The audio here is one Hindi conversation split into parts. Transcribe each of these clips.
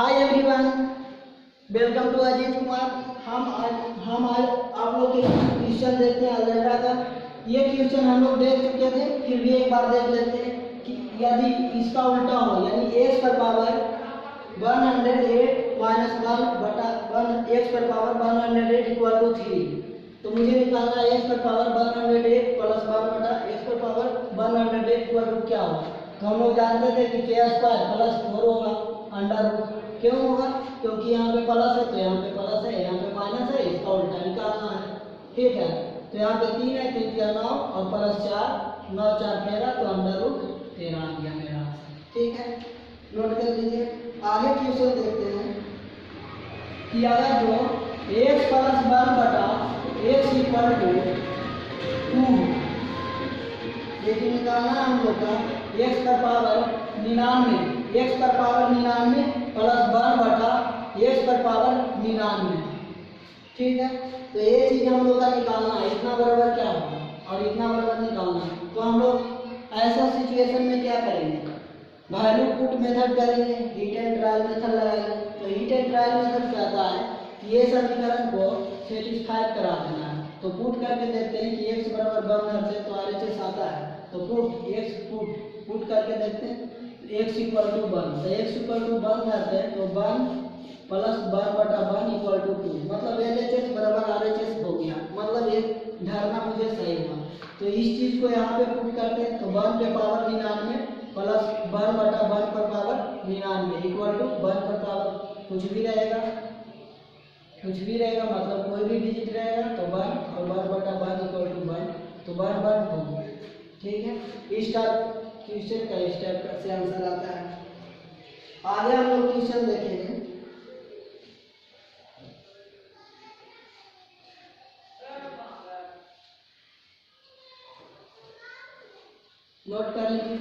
Hi everyone, welcome to Ajit Kumar. हम आज आप लोग के क्वेश्चन देखते हैं अलजेब्रा का। ये क्वेश्चन हम लोग देख चुके थे, फिर भी एक बार देख लेते हैं कि यदि इसका उल्टा हो, यानी x पर पावर 108 माइनस 1 बटा 1 x पर पावर 108 इक्वल टू 3, तो मुझे निकालना है x पर पावर 108 प्लस 1 बटा x पर पावर 108 इक्वल टू क्या होगा। तो हम लोग जानते थे कि k स्क्वायर प्लस 4 होगा अंडर रूट। क्यों होगा? क्योंकि यहाँ पे प्लस है तो यहाँ पे प्लस है, यहाँ पे माइनस है, इसका उल्टा निकालना है। ठीक है, तो यहाँ पे 3 है, 3 या 9 और प्लस 4, 9 4 13, तो अंडर रूट 13 आ गया मेरा। ठीक है, नोट कर लीजिए। आगे क्वेश्चन देखते हैं कि अगर जो x प्लस 1 बटा x इक्वल टू 2, लेकिन निकालना है हम लोग का x पर पावर 99, x पर पावर 99 प्लस 1 बटा x पर पावर 99। ठीक है, तो ये चीज हम लोग का निकालना है, इतना बराबर क्या होगा और इतना बराबर निकालना है। तो हम लोग ऐसा सिचुएशन में क्या करेंगे, वैल्यू पुट मेथड करेंगे, हीट एंड ट्रायल मेथड लगाएंगे। तो हीट एंड ट्रायल मेथड कहता है कि ये समीकरण को सेटिस्फाई करा देना है। तो पुट करके देखते हैं कि x बराबर 1 करते हैं तो RHS आता है, तो पुट x पुट करके देखते हैं x इक्वल टू 1, तो x इक्वल टू 1 करते हैं तो 1 प्लस 1 बटा 1 इक्वल टू 2, मतलब LHS बराबर RHS हो गया। मतलब ये धारणा मुझे सही हुआ। तो इस चीज को यहाँ पे पुट करते हैं तो 1 पे पावर 99 प्लस 1 बटा 1 पर पावर 99 इक्वल टू 1 पर पावर कुछ भी रहेगा, मतलब कोई भी डिजिट रहेगा तो 1 और 1 बटा 1 इक्वल टू 1, तो 1 1 होगा। ठीक है, इस टाइप क्वेश्चन का इस टाइप से आंसर आता है। आगे हम लोग क्वेश्चन देखेंगे। नोट कर लीजिए।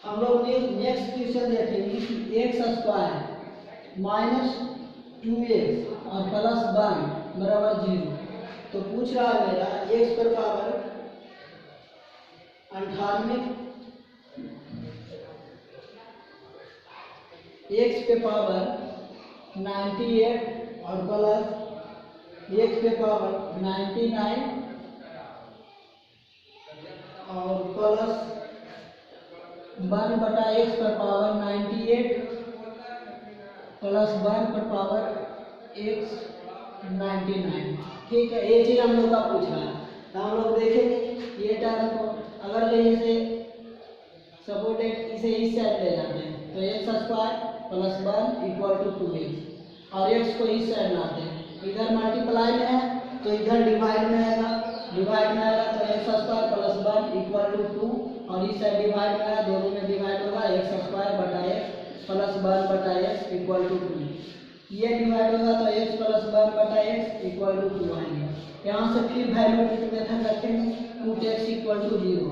हम लोग नेक्स्ट क्वेश्चन देखेंगे कि x स्क्वायर माइनस 2x और प्लस 1 बराबर 0। तो पूछ रहा है मेरा x पर पावर 98, x पे पावर 98 और प्लस x पे पावर 99 और प्लस 1 बटा x पर पावर 98 प्लस 1 पर पावर x 99। ठीक है, ये चीज हम लोग का पूछ रहा है। तो हम लोग देखेंगे ये टर्म को, अगर ले इसे सपोर्टेड इसे इस साइड ले जाते हैं तो x square plus 1 equal to 2x और x को इस साइड लाते हैं, इधर मल्टीप्लाई में है तो इधर डिवाइड में आएगा, तो x square plus 1 equal to 2 और इस साइड डिवाइड में है, दोनों में डिवाइड होगा, x स्क्वायर बटा x प्लस 1 बटा x इक्वल टू 2। ये डिवाइड होगा तो x प्लस 1 बटा x इक्वल टू 2 आएगा। यहाँ से फिर वैल्यू पुट मेथड रखेंगे, put x equal to 0,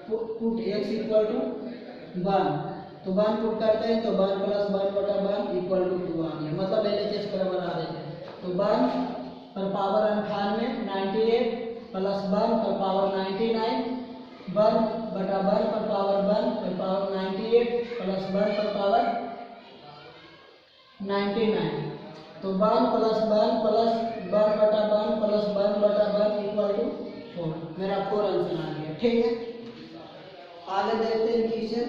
put x equal to 1, तो 1 पुट करते हैं तो 1 प्लस 1 बटा 1 इक्वल टू 2 आ गया, मतलब LHS बराबर आ रहे हैं। तो 1 पर पावर 98 प्लस 1 पर पावर 99, 1 बटा 1 पर पावर 1 पर पावर 98 प्लस 1 पर पावर 99, तो 1 प्लस 1 प्लस 1 बटा 1 प्लस 1 बटा 1 इक्वल टू 4, मेरा 4 आंसर आ गया। ठीक है, आगे देखते हैं क्वेश्चन।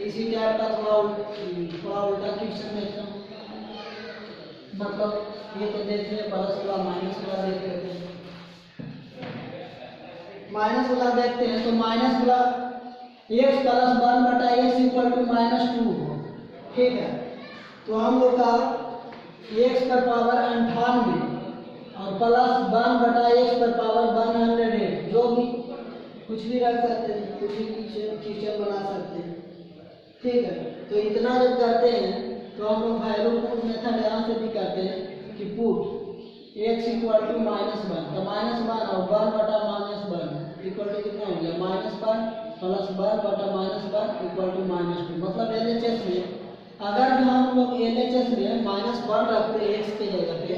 इसी टाइप का थोड़ा उल्टा क्वेश्चन देखता हूँ, मतलब ये तो देख रहे प्लस वाला माइनस वाला देख लेते हैं। माइनस वाला देखते हैं तो माइनस वाला x प्लस 1 बटा x इक्वल टू -2 हो। ठीक है, तो हम लोग का x पर पावर 98 और प्लस 1 बटा x पर पावर 108, जो भी कुछ भी रख सकते हैं, कुछ भी क्वेश्चन बना सकते हैं। ठीक है, तो इतना जब करते हैं तो हम लोग वैल्यू पुट मेथड यहाँ से भी करते हैं कि पुट x इक्वल टू -1, तो -1 और 1 बटा -1 इक्वल टू कितना हो गया, -1 प्लस 1 बटा -1 इक्वल टू -2। मतलब LHS में अगर जो हम लोग LHS में -1 रखते हैं x के जगह पे,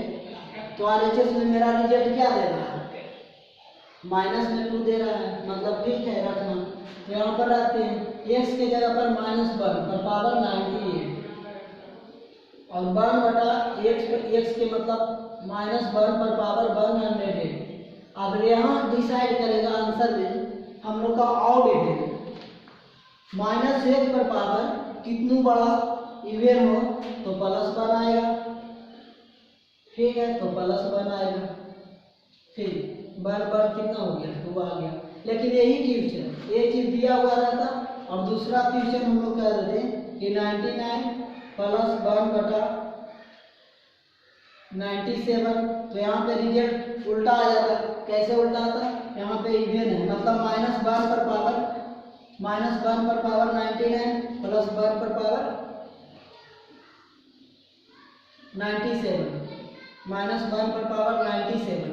तो RHS में मेरा रिजल्ट क्या दे रहा है, माइनस में 2 दे रहा है, मतलब ठीक है रखना। तो यहाँ पर रखते हैं x के जगह पर -1 पर पावर 98 और 1 बटा x के मतलब -1 पर पावर 108। अब यहाँ डिसाइड करेगा आंसर में हम लोग का ऑड है, -1 पर पावर कितनू बड़ा इवन हो तो +1 आएगा, ठीक है, तो +1 आएगा। फिर 1 पर कितना हो गया 2 आ गया। लेकिन यही क्वेश्चन एक चीज दिया हुआ रहता और दूसरा क्वेश्चन हम लोग कह देते हैं कि 99 + 1 बटा 97। तो यहाँ पे रिजल्ट उल्टा आ जाता। कैसे उल्टा आता? यहाँ पे इवन है, मतलब -1 पर पावर 99 + 1 पर पावर 97, -1 पर पावर 97।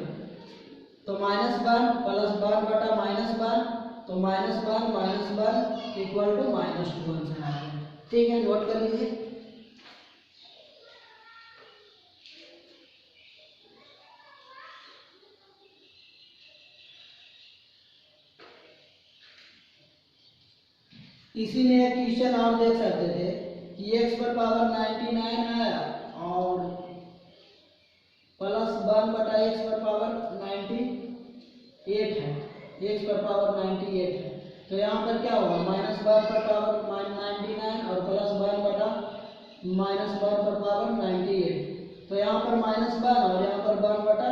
तो -1 + 1 बटा -1, तो -1 -1 इक्वल टू -2 आंसर आ गया। ठीक है, नोट कर लीजिए। इसी में एक क्वेश्चन आप देख सकते थे कि x पर पावर 99 है और +1 बटा x पर पावर 98 है, x पर पावर 98 है। तो यहाँ पर क्या होगा -1 पर पावर 99 और +1 बटा -1 पर पावर 98। तो यहाँ पर -1 और यहाँ पर 1 बटा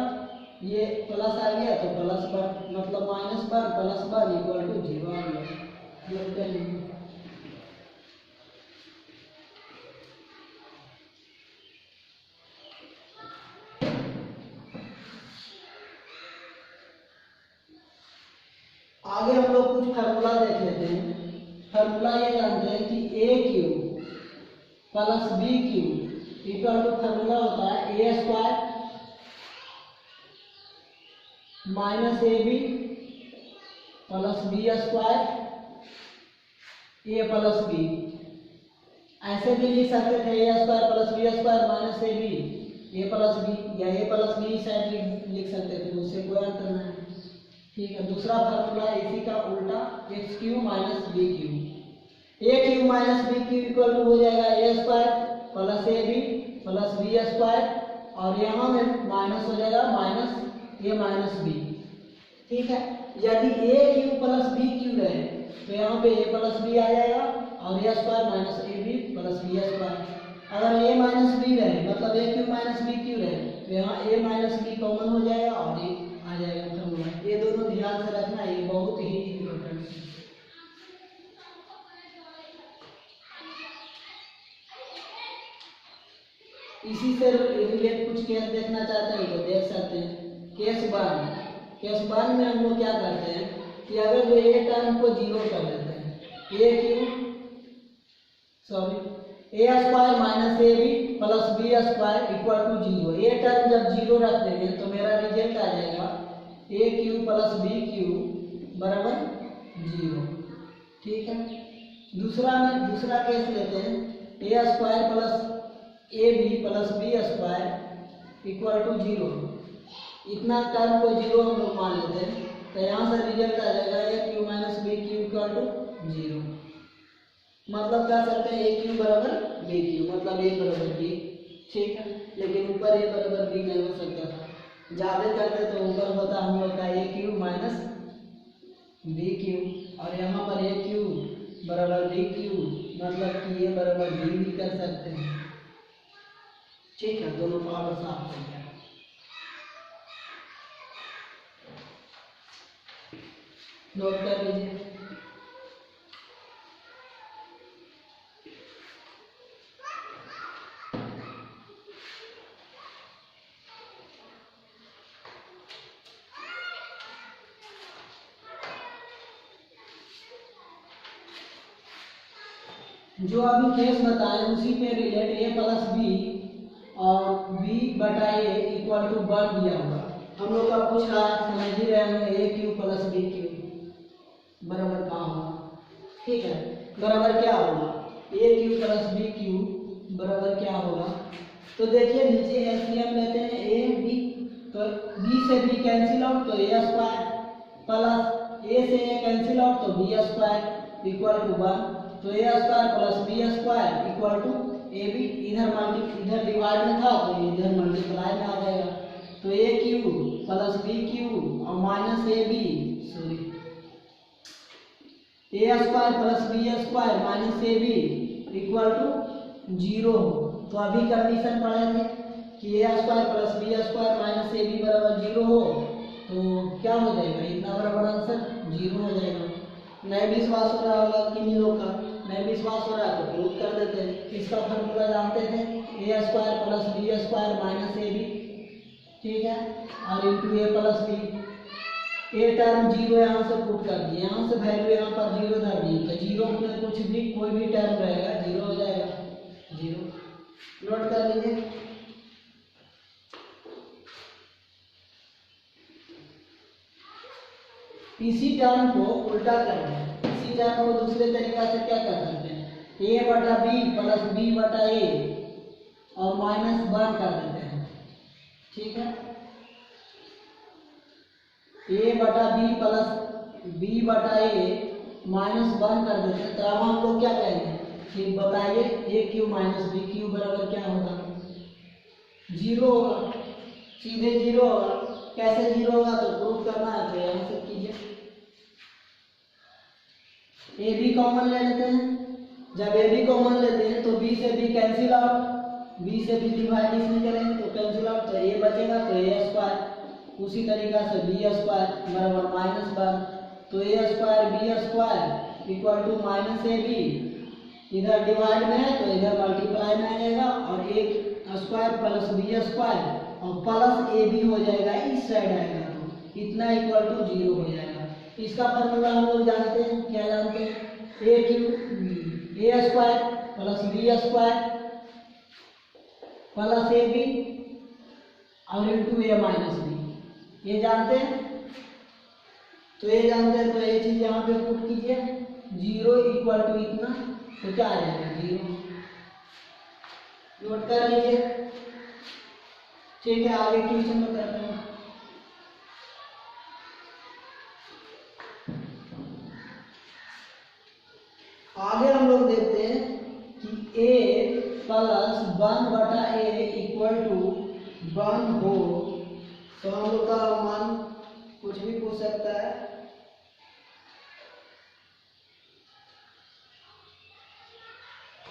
ये प्लस आ गया तो +1 मतलब -1 + 1 इक्वल टू 0 आ गया। योग कर लीजिए। आगे हम लोग कुछ फार्मूला देख लेते हैं। फार्मूला ये जानते हैं कि AQ + BQ equal to formula होता है A² - AB + B² A + B। ऐसे भी लिख सकते थे A² + B² - AB A + B, या A + B साइड लिख सकते थे, उससे कोई अंतर नहीं। ठीक है, दूसरा फार्मूला इसी का उल्टा XQ - BQ। AQ - BQ equal to हो जाएगा A² + AB + B², और यहाँ में माइनस हो जाएगा -A - B। ठीक है, यदि AQ + BQ रहे तो यहाँ पे A + B आ जाएगा और A² - AB + B²। अगर A - B रहे मतलब AQ - BQ रहे तो यहाँ A - B कॉमन हो जाएगा और ये आ जाएगा फार्मूला। ये दोनों ध्यान से रखना, ये बहुत ही इम्पोर्टेंट है। इसी से रिलेटेड कुछ केस देखना चाहते हैं तो देख सकते हैं। केस 1 में हम लोग क्या करते हैं कि अगर जो ए टर्म को 0 कर देते हैं, A² - AB + B² equal to 0। A term जब 0 रख देंगे तो मेरा रिजल्ट आ जाएगा AQ + BQ बराबर 0। ठीक है, दूसरा केस लेते हैं A² + AB + B² equal to 0। इतना टर्म को 0 हम लोग मान लेते हैं तो यहाँ से रिजल्ट आ जाएगा AQ - BQ इक्वल टू 0। मतलब क्या सकते हैं AQ बराबर BQ, मतलब A बराबर B। ठीक है, लेकिन ऊपर A बराबर B नहीं हो सकता था, ज़्यादा करते तो ऊपर होता हम लोग का AQ - BQ, और यहाँ पर AQ बराबर BQ, मतलब कि A बराबर B भी कर सकते हैं। ठीक है, दोनों पावर साफ हो गया। नोट कर लीजिए। जो अभी केस बताए उसी पे रिलेट A + B और B बटा A इक्वल टू 1 दिया हुआ। हम लोग का पूछ रहा है, समझ ही रहे हैं AQ + BQ बराबर कहाँ होगा। ठीक है, बराबर क्या होगा AQ + BQ बराबर क्या होगा। तो देखिए नीचे LCM लेते हैं A B, तो B से B कैंसिल आउट तो A² प्लस ए से ए कैंसिल आउट तो बी स्क्वायर इक्वल टू 1, तो a square plus B square equal to a b, इधर डिवाइड में था तो इधर मल्टीप्लाई में आ जाएगा, तो a cube plus b cube और minus A b sorry a square plus B square minus A b equal to 0 हो। तो अभी कंडीशन पढ़ेंगे कि a square plus B square minus A B बराबर 0 हो, तो क्या हो जाएगा, इतना बराबर आंसर 0 हो जाएगा। नहीं विश्वास हो रहा होगा कि नहीं लोग का, नहीं विश्वास हो रहा है तो प्रूव कर देते हैं। इसका फॉर्मूला जानते थे, a square plus B square minus A b, ठीक है, और into a plus b. A term 0 यहाँ से पुट कर दिए, यहाँ से वैल्यू यहाँ पर 0 धर दी, तो 0 में कुछ भी कोई भी टर्म रहेगा 0 हो जाएगा, 0 नोट कर लीजिए। इसी टर्म को उल्टा करना है, इसी टर्म को दूसरे तरीका से क्या कर सकते हैं, ए बटा बी प्लस बी बटा ए और माइनस 1 कर देते हैं, ठीक है। ए बटा बी प्लस बी बटा ए माइनस 1 कर देते हैं, तो अब हम लोग क्या कहेंगे कि बताइए ए क्यू माइनस बी क्यू बराबर क्या होगा, 0 होगा, सीधे 0 होगा। कैसे 0 होगा तो प्रूफ करना है, तो यहाँ से कीजिए, ए बी कॉमन ले लेते हैं। जब ए बी कॉमन लेते हैं तो बी से बी कैंसिल आउट, बी से बी डिवाइड नहीं करेंगे तो कैंसिल आउट, तो ए बचेगा तो ए स्क्वायर, उसी तरीका से बी स्क्वायर बराबर माइनस 1, तो a square b square equal to minus A b, इधर डिवाइड में है तो इधर मल्टीप्लाई में आ जाएगा, और एक स्क्वायर प्लस बी स्क्वायर और प्लस ए बी हो जाएगा, इस साइड आएगा तो इतना इक्वल टू 0 हो जाएगा। इसका फॉर्मूला हम लोग जानते हैं, क्या जानते हैं, a cube a square plus B square plus a b और इंटू ए माइनस बी, ये जानते हैं। तो ये जानते हैं तो ये चीज यहाँ पे पुट कीजिए, 0 इक्वल टू इतना, तो क्या आ जाएगा 0, नोट कर लीजिए, ठीक है। आगे क्वेश्चन में करते हैं। आगे हम लोग देखते हैं कि a प्लस 1 बटा ए इक्वल टू 1 हो, तो हम लोग का मान कुछ भी पूछ सकता है।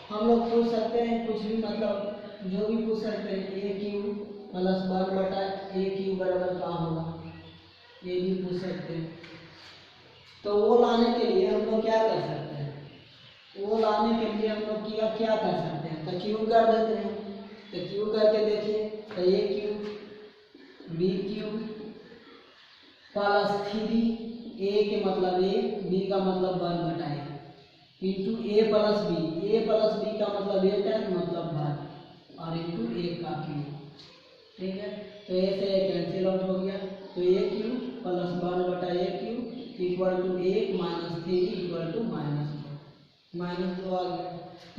हम लोग पूछ सकते हैं कुछ भी, मतलब जो भी पूछ सकते हैं, ए क्यू प्लस 1 बटा ए क्यू बराबर क्या होगा, ये भी पूछ सकते हैं। तो वो लाने के लिए हम लोग क्या कर सकते हैं, वो लाने के लिए हम लोग क्या कर सकते हैं, तो क्यू कर देते हैं। तो क्यू करके देखिए, तो a Q B Q plus 3, ए के मतलब ए, बी का मतलब 1 बटा ए इंटू ए प्लस बी का मतलब ए टर्म मतलब 1 और इंटू ए का क्यू, ठीक है। तो ए से ए कैंसिल आउट हो गया, तो ए क्यू प्लस 1 बटा a cube equal to 1 minus 3 equal to minus 2 आ गया,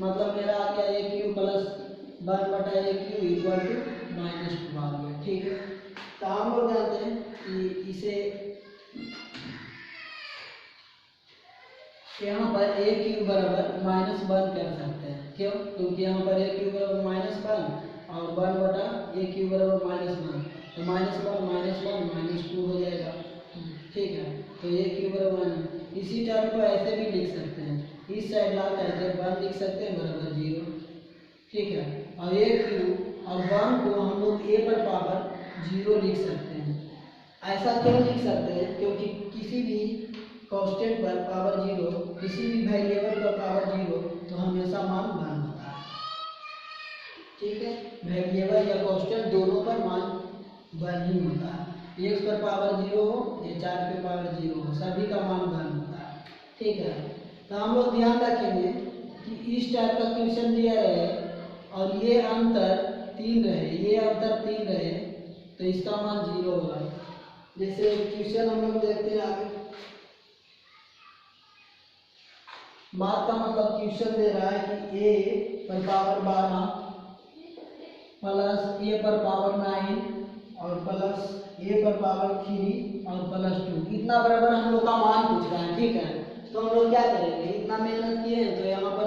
मतलब मेरा आ गया ए क्यू प्लस 1 बटा ए क्यू इक्वल टू -2 आ गया, ठीक है। तो हम लोग जानते हैं कि इसे यहाँ पर ए क्यू बराबर -1 कर सकते हैं, क्यों, क्योंकि यहाँ पर ए क्यू बराबर -1 और 1 बटा ए क्यू बराबर -1, तो -1 -2 हो जाएगा, ठीक है। तो ए क्यू बराबर, इसी टर्म को ऐसे भी लिख सकते हैं, इस साइड ला करके 1 लिख सकते हैं बराबर 0, ठीक है। और ए क्यू और 1 को हम लोग ए पर पावर 0 लिख सकते हैं। ऐसा क्यों लिख सकते हैं, क्योंकि किसी भी कांस्टेंट पर पावर 0, किसी भी वेरिएबल पर पावर 0 तो हमेशा मान 1 होता है, ठीक है। वेरिएबल या कांस्टेंट दोनों पर मान 1 ही होता है, x पर पावर 0 हो या 4 पे पावर 0 हो, सभी का मान 1 होता है, ठीक है। तो हम लोग ध्यान रखेंगे कि इस टाइप का क्वेश्चन दिया रहे और ये अंतर 3 रहे, ये अंतर 3 रहे, तो इसका मान 0 होगा। जैसे क्वेश्चन हम लोग देखते हैं आगे, बात का मतलब क्वेश्चन दे रहा है कि a पर पावर 12 प्लस a पर पावर 9 और प्लस ए पर पावर 3 और प्लस 2 इतना बराबर हम लोग का मान पूछ रहा है। ठीक है, तो हम लोग क्या करेंगे, इतना मेहनत किए हैं तो यहाँ पर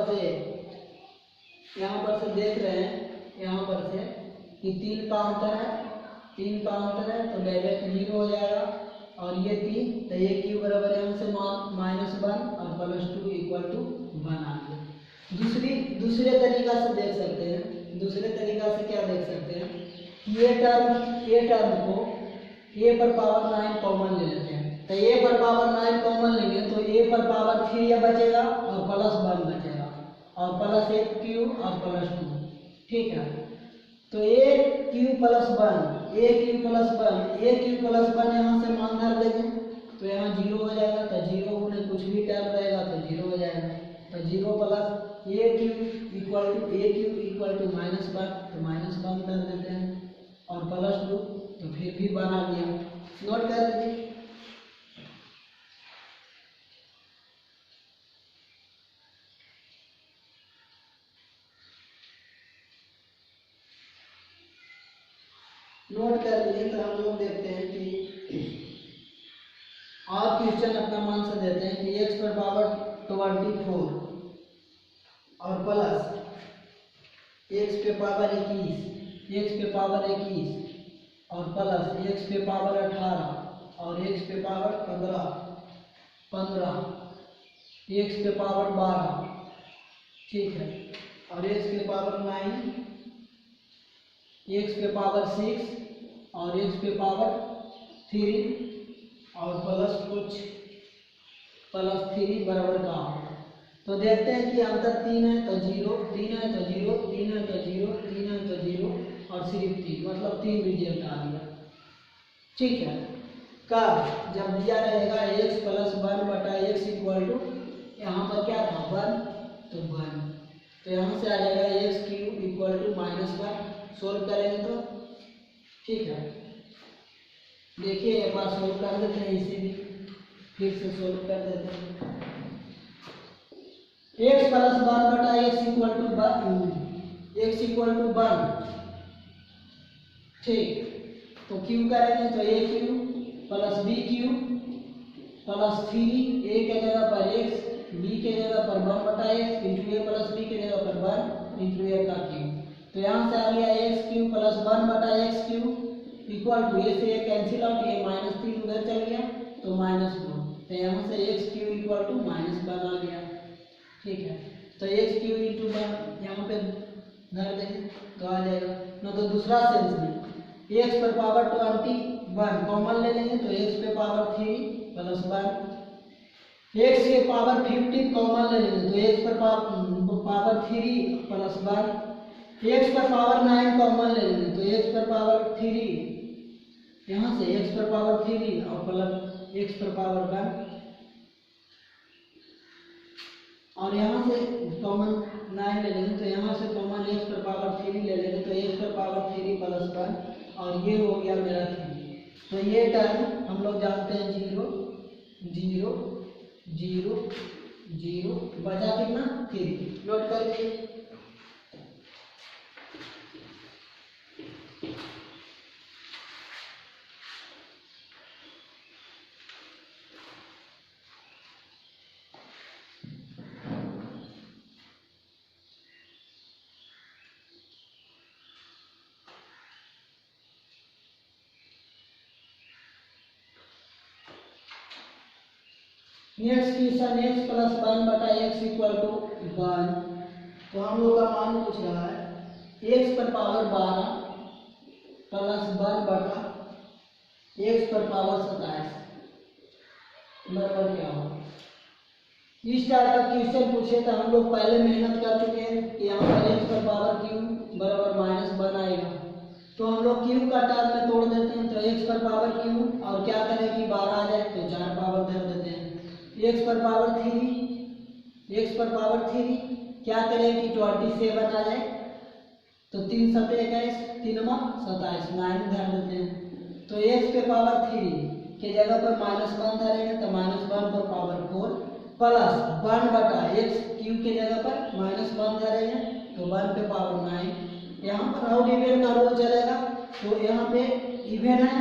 से देख रहे हैं, यहाँ पर से कि 3 का अंतर है, 3 का अंतर है तो डायरेक्ट 0 हो जाएगा। और ये 3 तो ये क्यू बराबर यहाँ से -1 और +2 = 1 आ गया। दूसरे तरीका से देख सकते हैं, दूसरे तरीका से क्या देख सकते हैं, ये टर्म को a पर पावर 9 कॉमन ले लेते हैं। तो a पर पावर 9 कॉमन लेंगे तो a पर पावर 3 बचेगा और +1 बचेगा और प्लस 1 क्यू और +2। ठीक है, तो a क्यू प्लस 1 यहाँ से मान धर देंगे तो यहाँ 0 हो जाएगा। तो 0 में कुछ भी टर्म रहेगा तो 0 हो जाएगा। तो 0 plus a Q equal to -1 तो -1 कर देते हैं और +2 तो फिर भी 1 आ गया। नोट कर लीजिए। नोट कर लीजिए। तो हम लोग देखते हैं कि और क्वेश्चन अपना मान से देते हैं कि x पर पावर 24 और प्लस x पे पावर 21 और प्लस x पे पावर 18 और x पे पावर 15 x पे पावर 12। ठीक है, और x पे पावर 9, x पे पावर 6 और x पे पावर 3 और प्लस 3 बराबर का होगा। तो देखते हैं कि अंतर 3 है तो 0, 3 है तो 0, 3 है तो 0, 3 है तो 0 और सिर्फ 3, मतलब 3 रिजल्ट आ गया। ठीक है, कब जब दिया रहेगा x + 1/x = यहाँ पर क्या था 1 तो 1, तो यहाँ से आ जाएगा x³ = -1। सोल्व करेंगे तो ठीक है, देखिए एक बार सोल्व कर देते हैं, इसे भी फिर से सोल्व कर देते हैं। x + 1/x = 1। ठीक, तो क्यू करेंगे तो a³ + b³ + 3 a के जगह पर x, b के जगह पर 1/x × a + b के जगह पर 1 × a का क्यूब। तो यहाँ से आ गया x³ + 1/x³ = a से a कैंसिल आउट, ये -3 उधर चल गया तो -2, तो यहाँ से x³ = -1 आ गया। ठीक है, तो x³ × 1 यहाँ पे धर देंगे तो आ जाएगा। न तो दूसरा सेंस में x पर पावर 21 कॉमन ले लेंगे तो x पे पावर 3 + 1, x के पावर 50 कॉमन ले लेंगे तो x पर पावर 3 + 1, x पर पावर 9 कॉमन ले लेंगे तो x पर पावर 3, यहाँ से x पर पावर 3 और प्लस x पर पावर 1, और यहाँ से कॉमन 9 ले लेंगे तो यहाँ से कॉमन x पर पावर 3 ले लेंगे तो x पर पावर 3 + 1 और ये हो गया मेरा 3। तो ये टर्म हम लोग जानते हैं 0 0 0 0, बचा कितना 3। नोट कर लीजिए। Next question x + 1/x = 1। तो हम लोग का मान पूछ रहा है x पर पावर 12 + 1/x पर पावर 27 बराबर क्या होगा। इस टाइप का क्वेश्चन पूछे तो हम लोग पहले मेहनत कर चुके हैं कि यहाँ पर x पर पावर क्यूब बराबर -1 आएगा। तो हम लोग क्यूब का टर्म में तोड़ देते हैं तो x पर पावर क्यूब और क्या करें कि 12 आ जाए तो 4 पावर धर देते हैं। x पर पावर 3 क्या करें कि 27 आ जाए तो 3 × 7 = 21, 3 × 27 9 धर देते हैं। तो x पे पावर 3 के जगह पर -1 धरेंगे तो -1 पर पावर 4 + 1/x³ के जगह पर -1 धरेंगे तो 1 पे पावर 9। यहाँ पर आउट इवन का रूल चलेगा तो यहाँ पे इवन है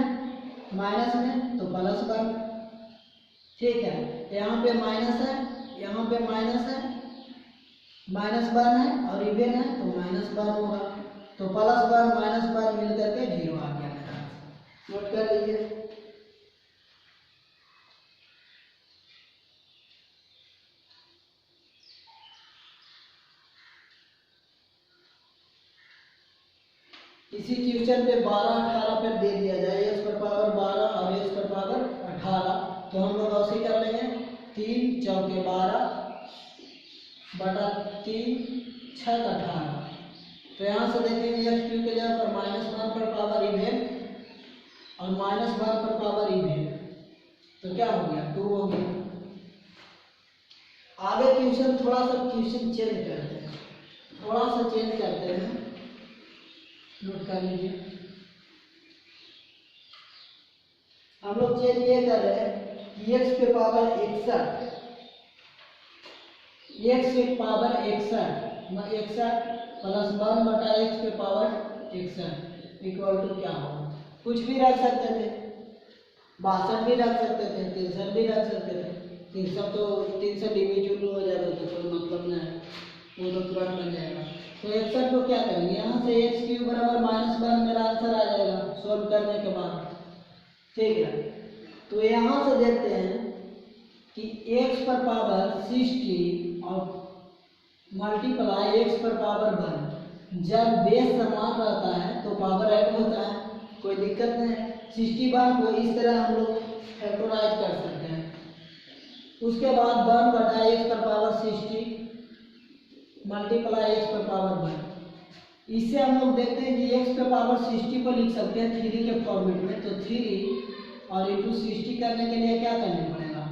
माइनस में तो प्लस वन, ठीक है। यहाँ पे माइनस है, यहाँ पे माइनस है, माइनस वन है और इवेन है तो माइनस वन होगा, तो प्लस वन माइनस वन मिल करके 0 आ गया मेरा। नोट कर लीजिए। इसी क्वेश्चन पे 12 18 पर दे दिया जाए x पर पावर 12 और x पर पावर 18, तो हम लोग ऐसे कर लेंगे 3 चौके 12 बटा 3 6 18। तो यहाँ से देखेंगे x क्यू के जगह पर -1 पर पावर इवेन और -1 पर पावर इवेन, तो क्या हो गया 2 हो गया। आगे क्वेश्चन थोड़ा सा क्वेश्चन चेंज करते हैं, थोड़ा सा चेंज करते हैं, नोट कर लीजिए। हम लोग चेंज ये कर रहे हैं कि x पे पावर 61, x पे पावर 61 प्लस 1 बटा x पे पावर 61 इक्वल टू क्या होगा, कुछ भी रख सकते थे, 62 भी रख सकते थे, 63 भी रख सकते थे। 300 तो 3 से डिविजिबल हो जाएगा तो कोई मतलब नहीं है, वो तो तुरंत बन जाएगा। तो 61 को क्या करेंगे, यहाँ से x क्यूब बराबर -1 मेरा आंसर आ जाएगा सोल्व करने के बाद, ठीक है। तो यहाँ से देखते हैं कि x पर पावर 60 और मल्टीप्लाई x पर पावर 1, जब बेस समान रहता है तो पावर ऐड होता है, कोई दिक्कत नहीं है। 61 को इस तरह हम लोग फैक्टराइज कर सकते हैं। उसके बाद 1 बटा x पर पावर 60 मल्टीप्लाई x पर पावर 1, इससे हम लोग देखते हैं कि x पे पावर 60 को लिख सकते हैं 3 के फॉर्मेट में, तो 3 और इंटू 60 करने के लिए क्या करना पड़ेगा,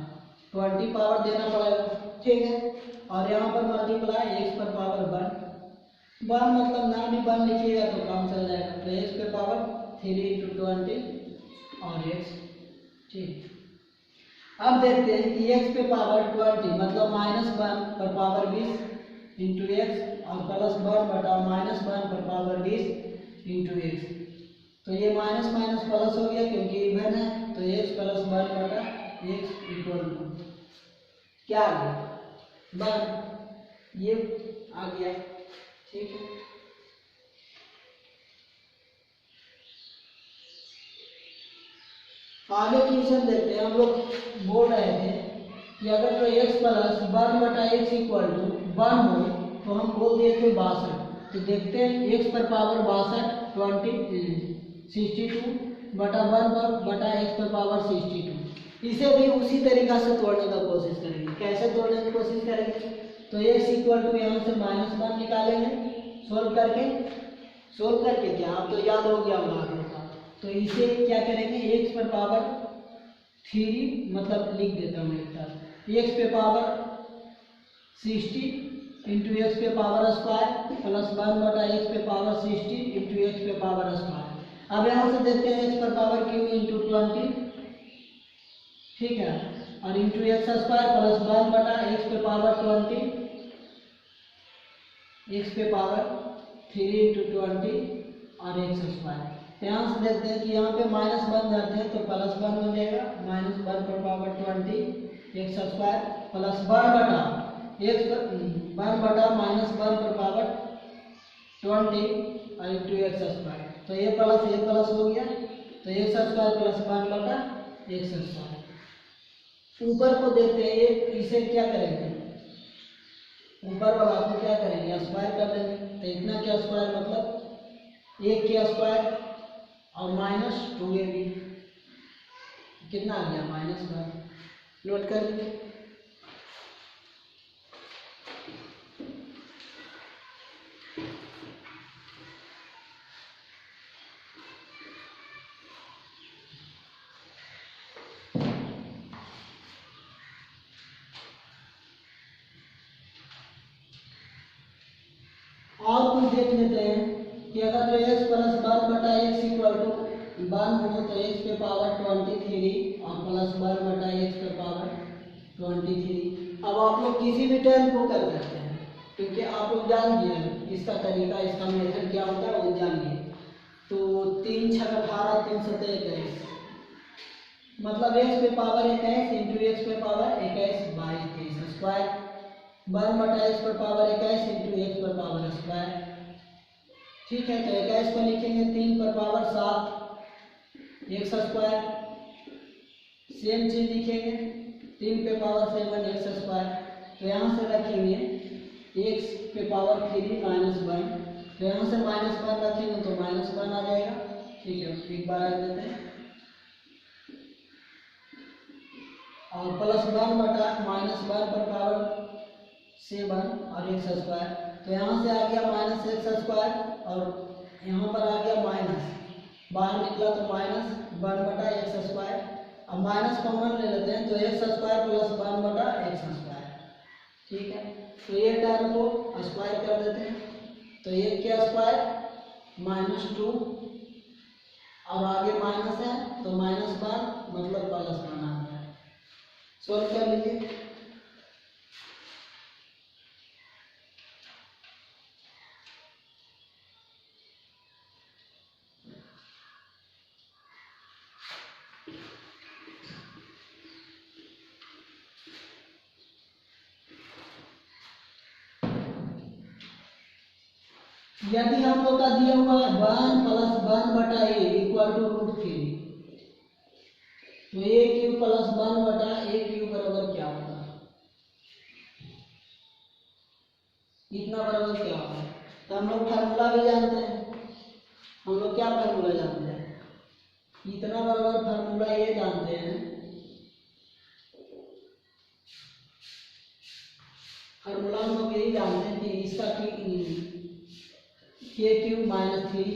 20 पावर देना पड़ेगा, ठीक है। और यहाँ पर मल्टीप्लाई x पर पावर 1 मतलब ना भी 1 लिखिएगा तो काम चल जाएगा, तो x पे पावर 3 इंटू 20 और x, ठीक। अब देखते हैं कि x पे पावर 20 मतलब -1 पर पावर 20 इंटू एक्स और प्लस 1 बटा -1 पर पावर 20 इंटू एक्स, तो ये माइनस माइनस प्लस हो गया क्योंकि इवन है, तो x प्लस 1 बटा x इक्वल टू क्या आ गया 1, ये आ गया, ठीक है। आगे क्वेश्चन देखते हैं। हम लोग बोल रहे थे कि अगर तो x प्लस 1 बटा x इक्वल टू 1 हो तो हम बोल दिए थे 62, तो देखते हैं x पर पावर 62 62 बटा 1 बटा x पर पावर 62, इसे भी उसी तरीका से तोड़ने का कोशिश करेंगे। कैसे तोड़ने की कोशिश करेंगे, तो x इक्वल टू यहाँ से -1 निकालेंगे सोल्व करके क्या आप तो याद हो गया होगा आप लोग का, तो इसे क्या करेंगे x पर पावर 3 मतलब लिख देता हूँ एक तरफ, x पे पावर 60 इंटू एक्स पे पावर स्क्वायर प्लस 1 बटा एक्स पे पावर 60 इंटू एक्स पे पावर स्क्वायर। अब यहाँ से देखते हैं एक्स पर पावर क्यू इंटू 20, ठीक है, और इंटू एक्स स्क्वायर प्लस 1 बटा एक्स पे पावर 20 एक्स पे पावर 3 इंटू 20 और एक्स स्क्वायर। यहाँ से देखते हैं कि यहाँ पे -1 धरते हैं तो प्लस 1 हो जाएगा, -1 पर पावर 20 एक्स स्क्वायर प्लस 1 बटा x पर 1 बटा -1 पर पावर 20 और इंटू एक्स स्क्वायर, तो ये प्लस हो गया, तो एक्स स्क्वायर प्लस 1 बटा एक्स स्क्वायर। ऊपर को देखते हैं, इसे क्या करेंगे, ऊपर वाला को क्या करेंगे स्क्वायर कर देंगे, तो इतना क्या स्क्वायर मतलब 1 के स्क्वायर और -2ab कितना आ गया -1, नोट कर लीजिए। और कुछ देख लेते हैं कि अगर तो x प्लस 1 बटा x इक्वल टू 1 हो तो x पे पावर 23 और प्लस 1 बटा x पे पावर 23। अब आप लोग किसी भी टर्म को कर सकते हैं क्योंकि आप लोग जान गए इसका तरीका, इसका मेथड क्या होता है वो जान गए। तो 3 × 6 = 18 3 × 7 = 21, मतलब एक्स पे पावर 21 इंटू एक्स पे पावर 21 बाई 23 स्क्वायर 1 बटा एक्स पर पावर 21 इंटू एक्स पर पावर स्क्वायर। ठीक है, तो 21 को लिखेंगे 3 पर पावर 7 एक्स स्क्वायर। सेम चीज लिखेंगे 3 पे पावर 7 एक्स स्क्वायर। तो यहाँ से रखेंगे एक्स पे पावर 3 माइनस 1, तो यहाँ से माइनस 1 रखेंगे तो माइनस 1 आ जाएगा। ठीक है, एक बार रख देते हैं और प्लस 1 बटा माइनस 1 पर पावर 7 और एक्स स्क्वायर। तो यहाँ से आ गया माइनस एक्स स्क्वायर और यहाँ पर आ गया माइनस, बाहर निकला तो माइनस 1 बटा एक्स स्क्वायर। अब माइनस कॉमन ले लेते हैं तो एक्स स्क्वायर प्लस 1 बटा एक्स स्क्वायर। ठीक है, तो ये टर्म को स्क्वायर कर देते हैं तो एक के स्क्वायर -2 और आगे माइनस है तो -1 मतलब +1 आ गया। सॉल्व कर लीजिए। यदि हम लोग का दिया हुआ है 1 + 1 बटा a इक्वल टू √3, तो a³ + 1 बटा a³ बराबर क्या होगा? इतना बराबर क्या होगा? तो हम लोग फार्मूला भी जानते हैं। हम लोग क्या फार्मूला जानते हैं? इतना बराबर फार्मूला ये जानते हैं, फार्मूला हम लोग यही जानते हैं कि इसका k³ - 3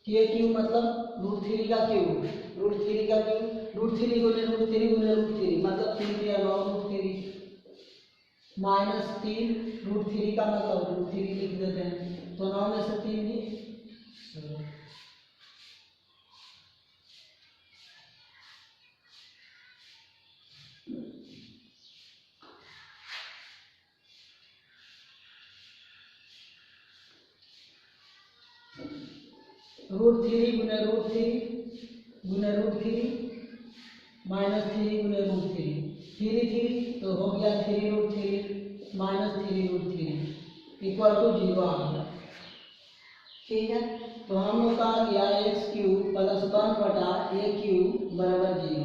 k³ मतलब √3 का क्यूब, √3 का क्यूब, √3 गुने √3 गुने √3 मतलब 3 या 9 √3 -3 √3 का मतलब √3 लिख देते हैं तो 9 में से 3 भी √3 गुने √3 गुने √3 -3 गुने √3 3 3 तो हो गया 3 √3 -3 √3 इक्वल टू 0 आ गया। ठीक है, तो हम लोग का आ गया x³ + 1 बटा a³ बराबर 0।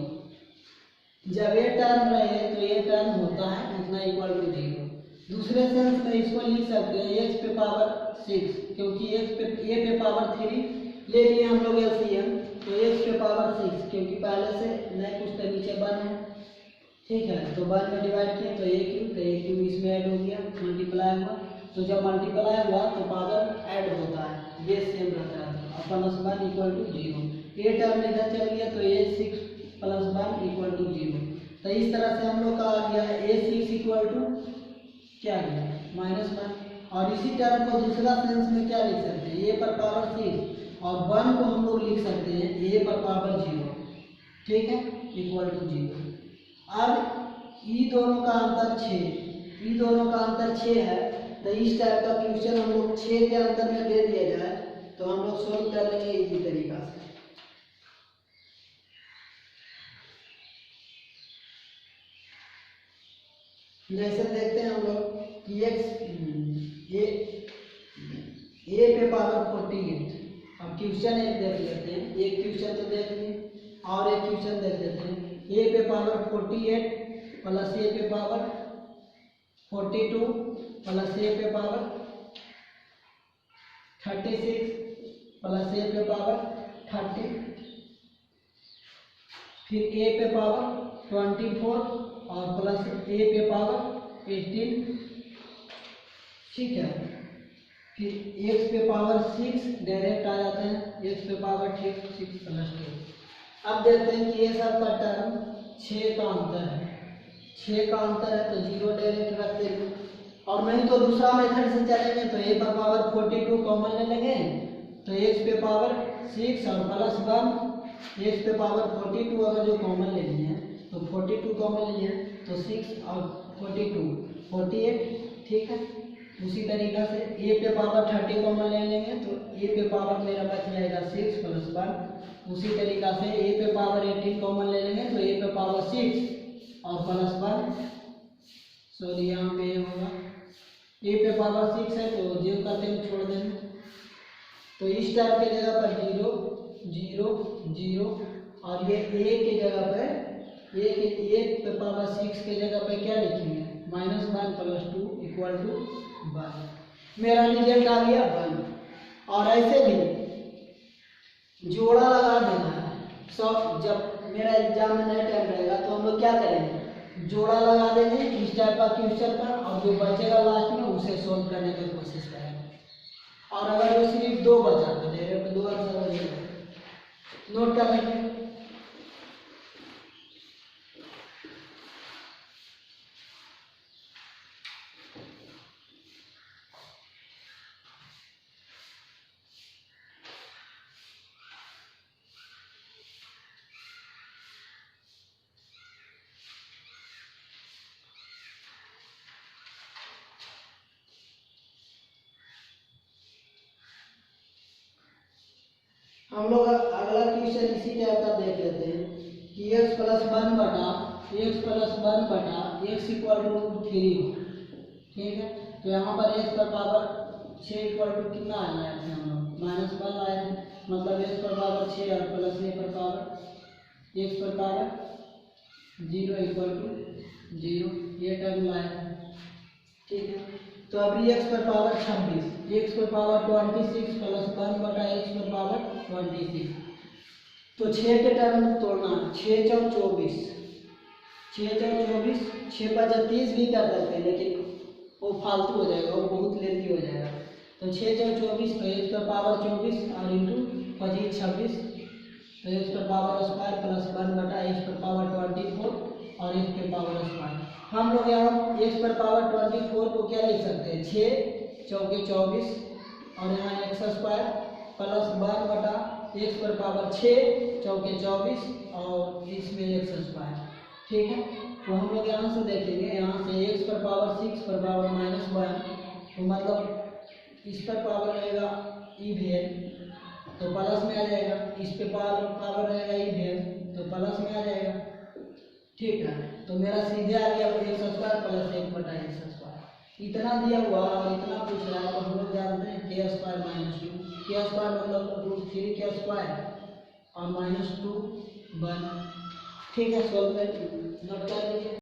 जब ये टर्म रहे तो ये टर्म होता है इतना इक्वल टू 0। दूसरे सेंस में इसको लिख सकते हैं x पे पावर 6, क्योंकि x पे a पे पावर 3 ले लिए हम लोग एलसीएम, तो x पे पावर 6 क्योंकि पहले से नहीं कुछ तो नीचे 1 है। ठीक है, तो 1 में डिवाइड किए तो a³ इसमें ऐड हो गया, मल्टीप्लाई हुआ, तो जब मल्टीप्लाई हुआ तो पावर ऐड होता है, बेस सेम रहता है और +1 इक्वल टू 0। ये टर्म इधर चल गया तो a6 + 1 इक्वल टू 0। तो इस तरह से हम लोग का आ गया a6 इक्वल टू क्या गया -1। और इसी टर्म को दूसरा सेंस में क्या लिख सकते हैं, a पर पावर 6 और 1 को हम लोग लिख सकते हैं a पर पावर 0। ठीक है, इक्वल टू 0। अब ई दोनों का अंतर 6, ई दोनों का अंतर 6 है, तो इस टाइप का क्वेश्चन हम लोग 6 के अंतर में दे दिया जाए तो हम लोग सोल्व कर लेंगे इसी तरीका से। जैसे देखते हैं हम लोग कि ए पे पावर 48। अब क्वेश्चन एक देख लेते हैं, एक क्वेश्चन तो देख लिए और एक क्वेश्चन देख लेते हैं। ए पे पावर 48 प्लस ए पे पावर 42 प्लस ए पे पावर 36 प्लस ए पे पावर 30, फिर ए पे पावर 24 और प्लस ए पे पावर 18। ठीक है, फिर x पे पावर 6 डायरेक्ट आ जाते हैं, x पे पावर 6 प्लस 2। अब देखते हैं कि ये सब का टर्म 6 का अंतर है, 6 का अंतर है तो 0 डायरेक्ट रख देंगे, और नहीं तो दूसरा मेथड से चलेंगे तो a पर पावर 42 कॉमन ले लेंगे तो x पे पावर 6 और प्लस 1 x पे पावर 42 अगर जो कॉमन लेनी है तो 42 कॉमन लिए तो 6 और 42 48। ठीक है, उसी तरीका से a पे पावर 30 कॉमन ले लेंगे तो a पे पावर मेरा बच जाएगा 6 प्लस 1 उसी तरीका से a पे पावर 18 कॉमन ले लेंगे तो a पे पावर 6 और प्लस 1, सॉरी यहाँ पे ये होगा a पे पावर 6 है तो 0 करते हैं छोड़ देंगे, तो इस टाइप के जगह पर 0 0 0 और ये a की जगह पर a पे पावर 6 के जगह पे क्या लिखेंगे -1 + 2 = 1। मेरा रिजल्ट आ गया 1। और ऐसे भी जोड़ा लगा देना है सब। जब मेरा एग्जाम में नहीं टाइम रहेगा तो हम लोग क्या करेंगे, जोड़ा लगा देंगे इस टाइप का क्वेश्चन का, और जो बचेगा लास्ट में उसे सोल्व करने की कोशिश करेंगे। और अगर वो सिर्फ 2 बचा तो डायरेक्ट 2 आंसर हो जाएगा। नोट कर लेंगे। हम लोग अगला क्वेश्चन इसी टाइप का देख लेते हैं कि x + 1 बटा x = 3। ठीक है, तो यहाँ पर x पर पावर 6 = कितना आया है हम लोग -1 आया है, मतलब x पर पावर 6 और प्लस a पर पावर x पर पावर 0 = 0 ये टर्म लाया है। ठीक है, तो अभी x पर पावर 26, x पर पावर 26 + 1 बटा x पर पावर 26, तो 6 के टर्म तोड़ना, 6 × 24, 6 × 24, 6 × 30 भी कर सकते हैं लेकिन वो फालतू हो जाएगा, वो बहुत लेंथी हो जाएगा। तो 6 × 24 तो x पर पावर 24 और इंटू 25 26, तो x पर पावर स्क्वायर + 1 बटा x पर पावर 24 और x के पावर स्क्वायर। हम लोग यहाँ x पर पावर 24 को क्या लिख सकते हैं, 6 × 24 और यहाँ x स्क्वायर + 1 बटा x पर पावर 6 × 24 और इसमें x स्क्वायर। ठीक है, तो हम लोग यहाँ से देखेंगे, यहाँ से x पर पावर 6 पर पावर -1, तो मतलब इस पर पावर रहेगा इवेन तो प्लस में आ जाएगा, इस पे पावर रहेगा इवेन तो प्लस में आ जाएगा। ठीक है, तो मेरा सीधे आ गया x² + 1 बटा x²। इतना दिया हुआ और इतना पूछ रहा है तो हम लोग जानते हैं k² - 2, k² मतलब √3k² और -2 1। ठीक है, सोल्व कर नोट कर लीजिए।